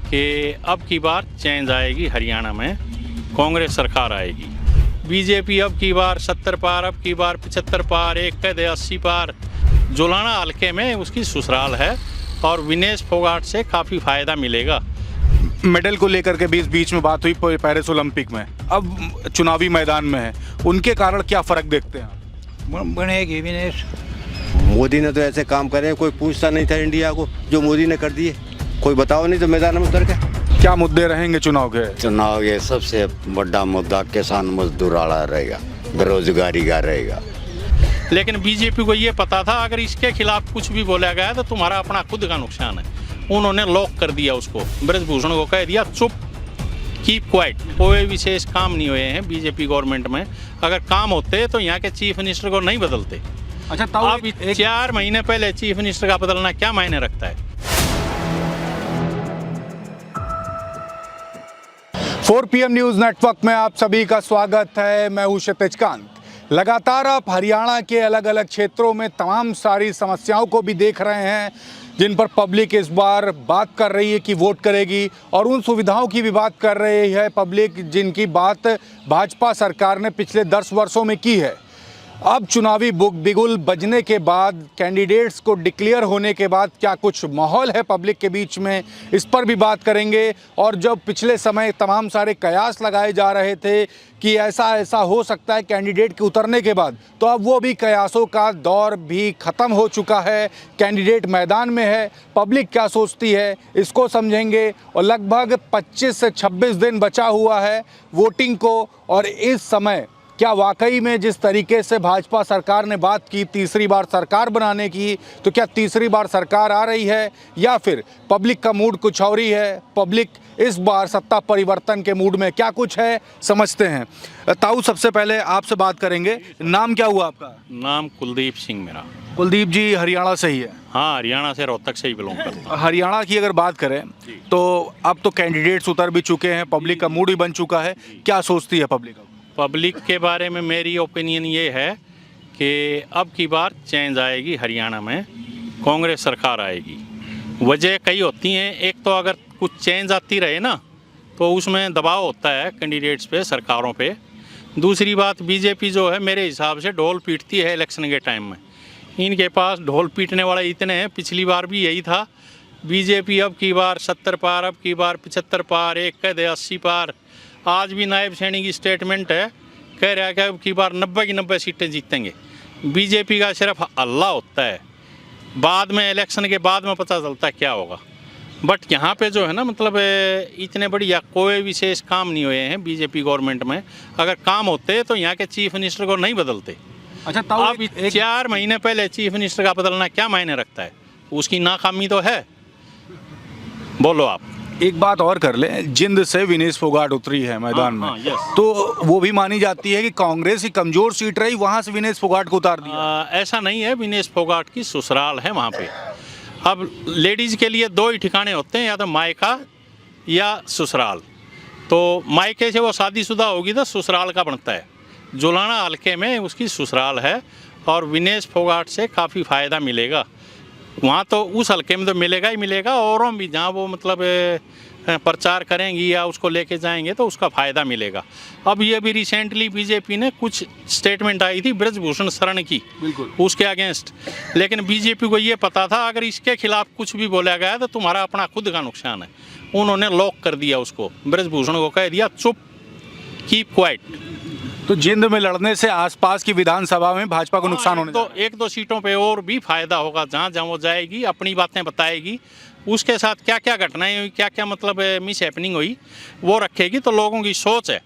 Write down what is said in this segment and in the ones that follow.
कि अब की बार चेंज आएगी, हरियाणा में कांग्रेस सरकार आएगी। बीजेपी अब की बार 70 पार, अब की बार 75 पार, एक कह दे 80 पार। जोलाना हल्के में उसकी ससुराल है और विनेश फोगाट से काफ़ी फायदा मिलेगा। मेडल को लेकर के बीच में बात हुई पेरिस ओलंपिक में, अब चुनावी मैदान में है, उनके कारण क्या फर्क देखते हैं? बनेगी विनेश। मोदी ने तो ऐसे काम करे, कोई पूछता नहीं था इंडिया को, जो मोदी ने कर दिए। कोई बताओ नहीं तो मैदान में उतर के। क्या मुद्दे रहेंगे चुनाव के? चुनाव ये सबसे बड़ा मुद्दा किसान मजदूर वाला रहेगा, बेरोजगारी का रहेगा। लेकिन बीजेपी को ये पता था अगर इसके खिलाफ कुछ भी बोला गया तो तुम्हारा अपना खुद का नुकसान है। उन्होंने लॉक कर दिया उसको, ब्रजभूषण को कह दिया चुप, कीप क्वाइट। कोई विशेष काम नहीं हुए हैं बीजेपी गवर्नमेंट में। अगर काम होते तो यहाँ के चीफ मिनिस्टर को नहीं बदलते। अच्छा, अब 4 महीने पहले चीफ मिनिस्टर का बदलना क्या मायने रखता है? 4 PM न्यूज़ नेटवर्क में आप सभी का स्वागत है। मैं हूं क्षितिज कांत। लगातार आप हरियाणा के अलग अलग क्षेत्रों में तमाम सारी समस्याओं को भी देख रहे हैं जिन पर पब्लिक इस बार बात कर रही है कि वोट करेगी, और उन सुविधाओं की भी बात कर रही है पब्लिक जिनकी बात भाजपा सरकार ने पिछले 10 वर्षों में की है। अब चुनावी बिगुल बजने के बाद, कैंडिडेट्स को डिक्लेयर होने के बाद क्या कुछ माहौल है पब्लिक के बीच में, इस पर भी बात करेंगे। और जब पिछले समय तमाम सारे कयास लगाए जा रहे थे कि ऐसा हो सकता है कैंडिडेट के उतरने के बाद, तो अब वो भी कयासों का दौर भी ख़त्म हो चुका है। कैंडिडेट मैदान में है, पब्लिक क्या सोचती है इसको समझेंगे। और लगभग 25 से 26 दिन बचा हुआ है वोटिंग को, और इस समय क्या वाकई में जिस तरीके से भाजपा सरकार ने बात की तीसरी बार सरकार बनाने की, तो क्या तीसरी बार सरकार आ रही है या फिर पब्लिक का मूड कुछ और ही है? पब्लिक इस बार सत्ता परिवर्तन के मूड में क्या कुछ है, समझते हैं। ताऊ, सबसे पहले आपसे बात करेंगे। नाम क्या हुआ आपका? नाम कुलदीप सिंह मेरा। कुलदीप जी हरियाणा से ही है? हाँ, हरियाणा से, रोहतक से ही बिलोंग करता हूँ। हरियाणा की अगर बात करें तो अब तो कैंडिडेट्स उतर भी चुके हैं, पब्लिक का मूड भी बन चुका है, क्या सोचती है पब्लिक? पब्लिक के बारे में मेरी ओपिनियन ये है कि अब की बार चेंज आएगी, हरियाणा में कांग्रेस सरकार आएगी। वजह कई होती हैं। एक तो अगर कुछ चेंज आती रहे ना तो उसमें दबाव होता है कैंडिडेट्स पे, सरकारों पे। दूसरी बात, बीजेपी जो है मेरे हिसाब से ढोल पीटती है इलेक्शन के टाइम में। इनके पास ढोल पीटने वाले इतने हैं, पिछली बार भी यही था। बीजेपी अब की बार 70 पार, अब की बार 75 पार, एक कह दे 80 पार। आज भी नायब सैनी की स्टेटमेंट है, कह रहा है कि अब की बार 90 की 90 सीटें जीतेंगे। बीजेपी का सिर्फ हल्ला होता है, बाद में इलेक्शन के बाद में पता चलता है क्या होगा। बट यहाँ पे जो है ना, मतलब इतने बढ़िया कोई विशेष काम नहीं हुए हैं बीजेपी गवर्नमेंट में। अगर काम होते तो यहाँ के चीफ मिनिस्टर को नहीं बदलते। अच्छा, अब 4 महीने पहले चीफ मिनिस्टर का बदलना क्या मायने रखता है? उसकी नाकामी तो है। बोलो आप। एक बात और कर लें, जिंद से विनेश फोगाट उतरी है मैदान में, तो वो भी मानी जाती है कि कांग्रेस की कमजोर सीट रही, वहां से विनेश फोगाट को उतार दिया। ऐसा नहीं है, विनेश फोगाट की ससुराल है वहाँ पे। अब लेडीज के लिए 2 ही ठिकाने होते हैं, या तो मायका या ससुराल। तो मायके से वो शादीशुदा होगी तो ससुराल का बनता है। जोलाना हल्के में उसकी ससुराल है और विनेश फोगाट से काफ़ी फ़ायदा मिलेगा वहाँ। तो उस हल्के में तो मिलेगा ही मिलेगा, औरों भी जहाँ वो मतलब प्रचार करेंगी या उसको लेके जाएंगे तो उसका फ़ायदा मिलेगा। अब ये भी रिसेंटली बीजेपी ने कुछ स्टेटमेंट आई थी ब्रजभूषण शरण की, बिल्कुल उसके अगेंस्ट। लेकिन बीजेपी को ये पता था अगर इसके खिलाफ कुछ भी बोला गया तो तुम्हारा अपना खुद का नुकसान है। उन्होंने लॉक कर दिया उसको, ब्रजभूषण को कह दिया चुप, कीप क्वाइट। तो जिंद में लड़ने से आसपास की विधानसभा में भाजपा को नुकसान होने तो 1-2 सीटों पे और भी फायदा होगा। जहाँ जहाँ वो जाएगी अपनी बातें बताएगी, उसके साथ क्या क्या घटनाएं हुई, क्या क्या मतलब मिस हैपनिंग हुई, वो रखेगी। तो लोगों की सोच है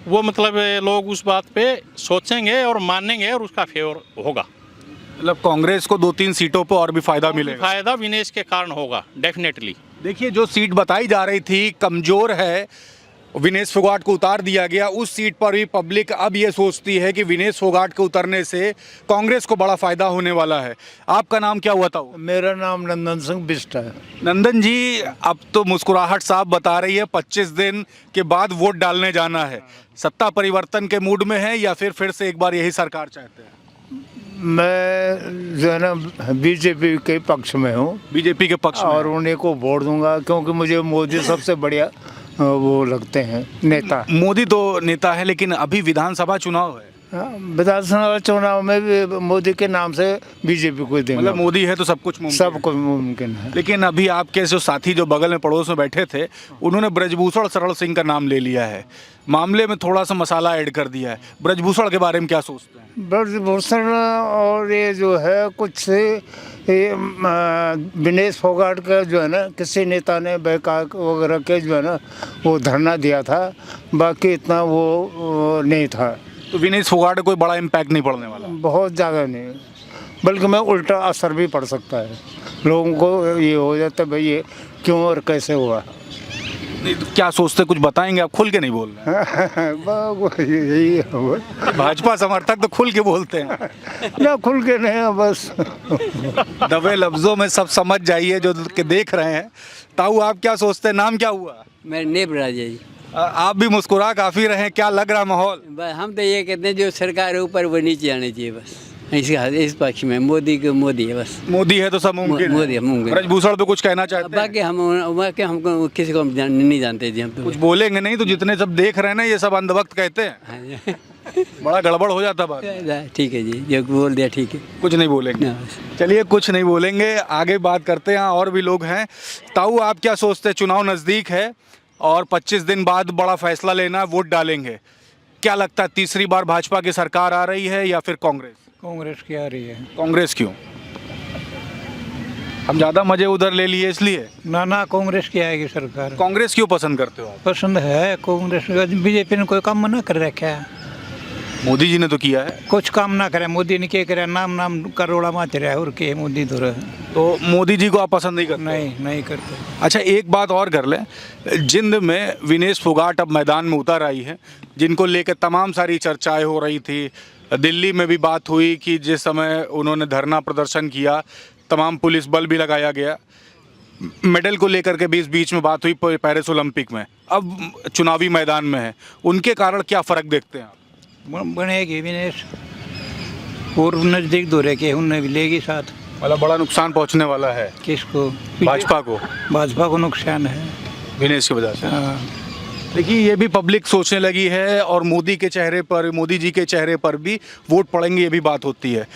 वो, मतलब लोग उस बात पे सोचेंगे और मानेंगे और उसका फेवर होगा। मतलब कांग्रेस को 2-3 सीटों पर और भी फायदा मिलेगा। फायदा विनेश के कारण होगा डेफिनेटली। देखिए, जो सीट बताई जा रही थी कमजोर है, विनेश फोगाट को उतार दिया गया, उस सीट पर भी पब्लिक अब ये सोचती है कि विनेश फोगाट के उतरने से कांग्रेस को बड़ा फायदा होने वाला है। आपका नाम क्या हुआ था? मेरा नाम नंदन सिंह बिष्ट है। नंदन जी, अब तो मुस्कुराहट साहब बता रही है 25 दिन के बाद वोट डालने जाना है। सत्ता परिवर्तन के मूड में है या फिर से एक बार यही सरकार चाहते हैं? मैं जो है ना बीजेपी के पक्ष में हूँ बीजेपी के पक्ष में और उन्हीं को वोट दूंगा, क्योंकि मुझे मोदी सबसे बढ़िया वो लगते हैं नेता। मोदी तो नेता है, लेकिन अभी विधानसभा चुनाव है। विधानसभा चुनाव में भी मोदी के नाम से बीजेपी को देंगे। मतलब मोदी है तो सब कुछ मुमकिन सब है। कुछ मुमकिन है। लेकिन अभी आपके जो साथी जो बगल में पड़ोस में बैठे थे, उन्होंने ब्रजभूषण शरण सिंह का नाम ले लिया है, मामले में थोड़ा सा मसाला ऐड कर दिया है। ब्रजभूषण के बारे में क्या सोचते हैं? ब्रजभूषण और ये जो है कुछ ये विनेश फोगाट का जो है ना, किसी नेता ने बैकाक वगैरह के जो है ना वो धरना दिया था, बाकी इतना वो नहीं था। तो विनेश फोगाट कोई बड़ा इम्पैक्ट नहीं पड़ने वाला? बहुत ज़्यादा नहीं, बल्कि मैं उल्टा असर भी पड़ सकता है। लोगों को ये हो जाता है भाई ये क्यों और कैसे हुआ। नहीं तो क्या सोचते, कुछ बताएंगे? आप खुल के नहीं बोल रहे यही है। भाजपा समर्थक तो खुल के बोलते हैं। ना खुल के नहीं, बस दबे लफ्जों में सब समझ जाइए जो के देख रहे हैं। ताऊ आप क्या सोचते हैं? नाम क्या हुआ? मेरा नेब राजा जी। आप भी मुस्कुरा काफी रहे हैं, क्या लग रहा माहौल? बस हम तो ये कहते हैं जो सरकार है ऊपर वो नीचे आनी चाहिए, बस इस पक्ष में मोदी को मोदी है बस। मोदी है तो सब मुमकिन मोदी है, मुमकिन। ब्रजभूषण पे कुछ कहना चाहते हैं? बाकी हमको किसी को नहीं जानते जी हम तो। कुछ बोलेंगे नहीं तो जितने सब देख रहे हैं ना ये सब अंधभक्त कहते हैं, हाँ बड़ा गड़बड़ हो जाता बात। जी, ठीक है जी, जो बोल दिया ठीक है। कुछ नहीं बोलेंगे। ना, बस। चलिए कुछ नहीं बोलेंगे, आगे बात करते हैं। और भी लोग हैं। ताऊ आप क्या सोचते हैं? चुनाव नज़दीक है और 25 दिन बाद बड़ा फैसला लेना है, वोट डालेंगे। क्या लगता है तीसरी बार भाजपा की सरकार आ रही है या फिर कांग्रेस? कांग्रेस की आ रही है। कांग्रेस क्यों? हम ज़्यादा मजे उधर ले लिए इसलिए? ना कांग्रेस की आएगी सरकार। कांग्रेस क्यों पसंद करते हो आप? पसंद है कांग्रेस। बीजेपी ने कोई काम ना कर रखा है, मोदी जी ने तो किया है। कुछ काम ना करे। मोदी ने क्या करे? नाम करोड़ा माच रहा है और के मोदी तो रहे। तो मोदी जी को आप पसंद नहीं करते? नहीं करते। अच्छा एक बात और कर लें, जिंद में विनेश फोगाट अब मैदान में उतर आई है, जिनको लेकर तमाम सारी चर्चाएं हो रही थी। दिल्ली में भी बात हुई कि जिस समय उन्होंने धरना प्रदर्शन किया तमाम पुलिस बल भी लगाया गया। मेडल को लेकर के बीच में बात हुई पेरिस ओलंपिक में, अब चुनावी मैदान में है, उनके कारण क्या फ़र्क देखते हैं आप? बनेगी विनेश और नज़दीक दौरे के उनने भी लेगी साथ। मतलब बड़ा नुकसान पहुंचने वाला है किसको? भाजपा को। भाजपा को नुकसान है विनेश की वजह से। हाँ। देखिए ये भी पब्लिक सोचने लगी है और मोदी के चेहरे पर, मोदी जी के चेहरे पर भी वोट पड़ेंगे, ये भी बात होती है।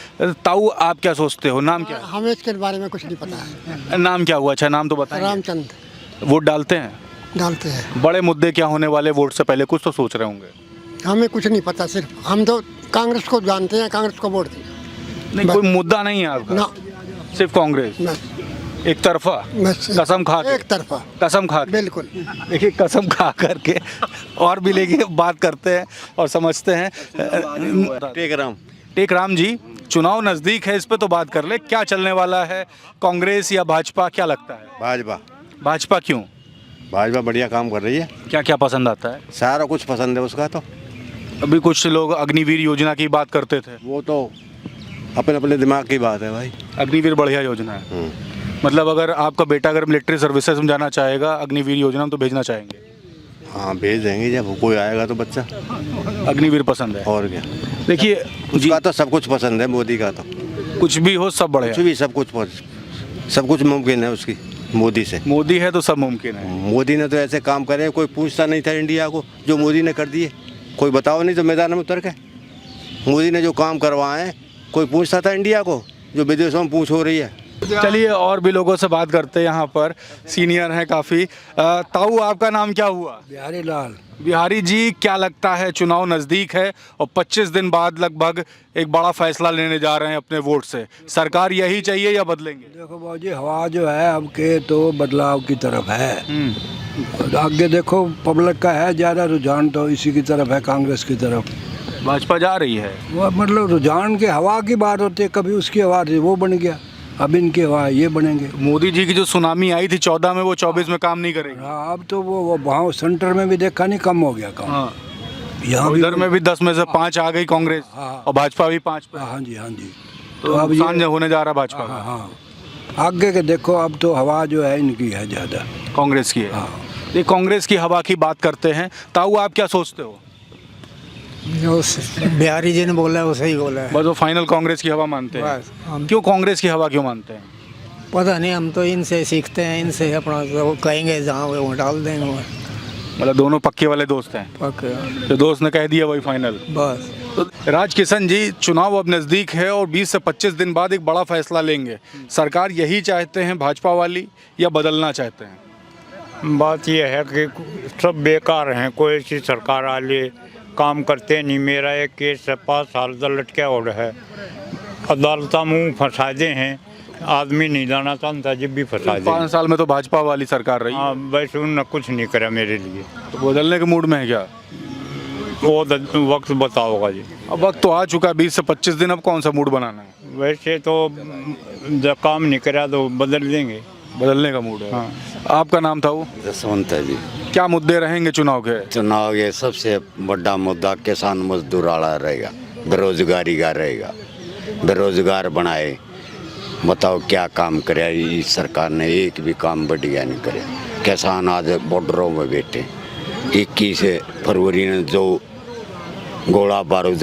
ताऊ आप क्या सोचते हो? नाम क्या है? हमें इसके बारे में कुछ नहीं पता है। नाम क्या हुआ? अच्छा नाम तो बताएं। रामचंद्र। वोट डालते हैं? डालते हैं। बड़े मुद्दे क्या होने वाले वोट से पहले कुछ तो सोच रहे होंगे? हमें कुछ नहीं पता, सिर्फ हम तो कांग्रेस को जानते हैं, कांग्रेस को वोट दें। नहीं कोई मुद्दा नहीं है आपका? ना, सिर्फ कांग्रेस बस एक तरफा? बस कसम खा के? एक तरफा। कसम खा के? बिल्कुल। देखिए कसम खा करके और भी लेके बात करते हैं और समझते हैं। टेक राम जी, चुनाव नजदीक है, इस पे तो बात कर ले। क्या चलने वाला है, कांग्रेस या भाजपा, क्या लगता है? भाजपा। भाजपा क्यों? भाजपा बढ़िया काम कर रही है। क्या क्या पसंद आता है? सारा कुछ पसंद है उसका। तो अभी कुछ लोग अग्निवीर योजना की बात करते थे। वो तो अपने अपने दिमाग की बात है भाई। अग्निवीर बढ़िया योजना है। मतलब अगर आपका बेटा अगर मिलिट्री सर्विसेज में जाना चाहेगा अग्निवीर योजना में तो भेजना चाहेंगे? हाँ भेज देंगे, जब कोई आएगा तो बच्चा। अग्निवीर पसंद है? और क्या। देखिए उसका तो सब कुछ पसंद है, मोदी का तो कुछ भी हो सब बढ़िया। कुछ भी सब कुछ मुमकिन है उसकी, मोदी से। मोदी है तो सब मुमकिन है। मोदी ने तो ऐसे काम करे, कोई पूछता नहीं था इंडिया को, जो मोदी ने कर दिए। कोई बताओ नहीं तो मैदान में उतर के। मोदी ने जो काम करवाए, कोई पूछता था इंडिया को, जो विदेशों में पूछ हो रही है। चलिए और भी लोगों से बात करते हैं, यहाँ पर सीनियर हैं काफ़ी। ताऊ आपका नाम क्या हुआ? बिहारी लाल। बिहारी जी, क्या लगता है चुनाव नज़दीक है और 25 दिन बाद लगभग एक बड़ा फैसला लेने जा रहे हैं अपने वोट से, सरकार यही चाहिए या बदलेंगे? देखो बाबूजी, हवा जो है अब के तो बदलाव की तरफ है। आगे देखो पब्लिक का है ज़्यादा रुझान तो इसी की तरफ है, कांग्रेस की तरफ। भाजपा जा रही है? वो मतलब रुझान के हवा की बात होती है, कभी उसकी हवा थी वो बन गया, अब इनकी हवा ये बनेंगे। मोदी जी की जो सुनामी आई थी 14 में, वो 24 में काम नहीं करेगी। हाँ अब तो वो वहाँ सेंटर में भी देखा नहीं, कम हो गया काम। हाँ यहाँ इधर में भी 10 में से 5 आ गई कांग्रेस हाँ। और भाजपा भी 5 पे। हाँ जी, हाँ जी। तो अब नुकसान होने जा रहा भाजपा का। हाँ आगे के देखो, अब तो हवा जो है इनकी है ज़्यादा, कांग्रेस की है। हाँ। ये कांग्रेस की हवा की बात करते हैं। ताऊ आप क्या सोचते हो? जो बिहारी जी ने बोला है वो सही बोला है। बस वो फाइनल कांग्रेस की हवा मानते हैं। बस हम क्यों कांग्रेस की हवा क्यों मानते हैं? पता नहीं, हम तो इनसे सीखते हैं, इनसे अपना जो कहेंगे जहाँ वो डाल देंगे वो। मतलब दोनों पक्के वाले दोस्त हैं, पक्का जो दोस्त ने कह दिया वही फाइनल। बस। तो राज किशन जी, चुनाव अब नज़दीक है और 20 से 25 दिन बाद एक बड़ा फैसला लेंगे। सरकार यही चाहते हैं भाजपा वाली या बदलना चाहते हैं? बात यह है कि सब बेकार हैं, कोई ऐसी सरकार आ ले काम करते नहीं। मेरा एक केस है 5 साल का लटका और है, अदालत मुँह फंसा दे हैं, आदमी नहीं जाना चाहता जब भी फंसा दे। 5 साल में तो भाजपा वाली सरकार रही। हाँ, वैसे उन्होंने कुछ नहीं करा मेरे लिए। तो बदलने के मूड में है क्या? वो वक्त बताओगा जी। अब वक्त तो आ चुका है, 20 से 25 दिन, अब कौन सा मूड बनाना है? वैसे तो जब काम नहीं करा तो बदल देंगे। बदलने का मूड है। हाँ। आपका नाम था वो? जसवंत है जी। क्या मुद्दे रहेंगे चुनाव के? चुनाव ये सबसे बड़ा मुद्दा किसान मजदूर वाला रहेगा, बेरोजगारी का रहेगा। बेरोजगार बनाए, बताओ क्या काम करे इस सरकार ने? एक भी काम बढ़िया नहीं करे। किसान आज बॉर्डरों में बैठे। 21 फरवरी ने जो गोला बारूद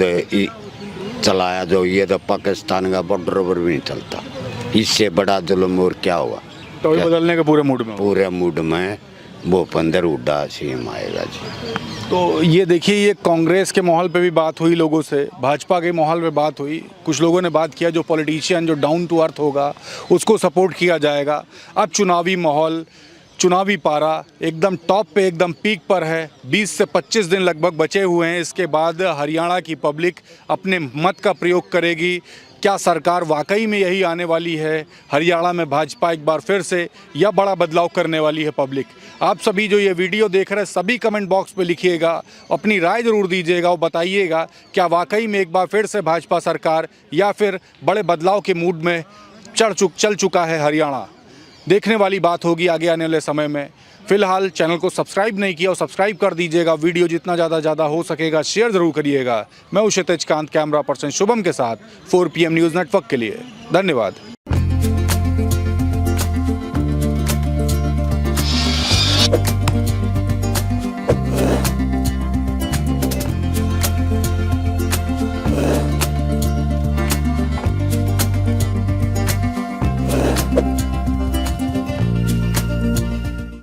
चलाया, जो ये तो पाकिस्तान का बॉर्डर पर भी नहीं चलता। इससे बड़ा जुल्म और क्या हुआ? तो ये बदलने के पूरे मूड में हो? पूरे मूड में वो 15 उड्डा सीएम आएगा जी। तो ये देखिए, ये कांग्रेस के माहौल पे भी बात हुई लोगों से, भाजपा के माहौल पे बात हुई। कुछ लोगों ने बात किया जो पॉलिटिशियन जो डाउन टू अर्थ होगा उसको सपोर्ट किया जाएगा। अब चुनावी माहौल, चुनावी पारा एकदम टॉप पे, एकदम पीक पर है। 20 से 25 दिन लगभग बचे हुए हैं। इसके बाद हरियाणा की पब्लिक अपने मत का प्रयोग करेगी। क्या सरकार वाकई में यही आने वाली है, हरियाणा में भाजपा एक बार फिर से, या बड़ा बदलाव करने वाली है पब्लिक? आप सभी जो ये वीडियो देख रहे हैं सभी कमेंट बॉक्स पे लिखिएगा, अपनी राय ज़रूर दीजिएगा और बताइएगा क्या वाकई में एक बार फिर से भाजपा सरकार या फिर बड़े बदलाव के मूड में चल चुका है हरियाणा। देखने वाली बात होगी आगे आने वाले समय में। फिलहाल चैनल को सब्सक्राइब नहीं किया और सब्सक्राइब कर दीजिएगा। वीडियो जितना ज़्यादा हो सकेगा शेयर ज़रूर करिएगा। मैं हूं क्षितिज कांत, कैमरा पर्सन शुभम के साथ 4 PM न्यूज़ नेटवर्क के लिए। धन्यवाद।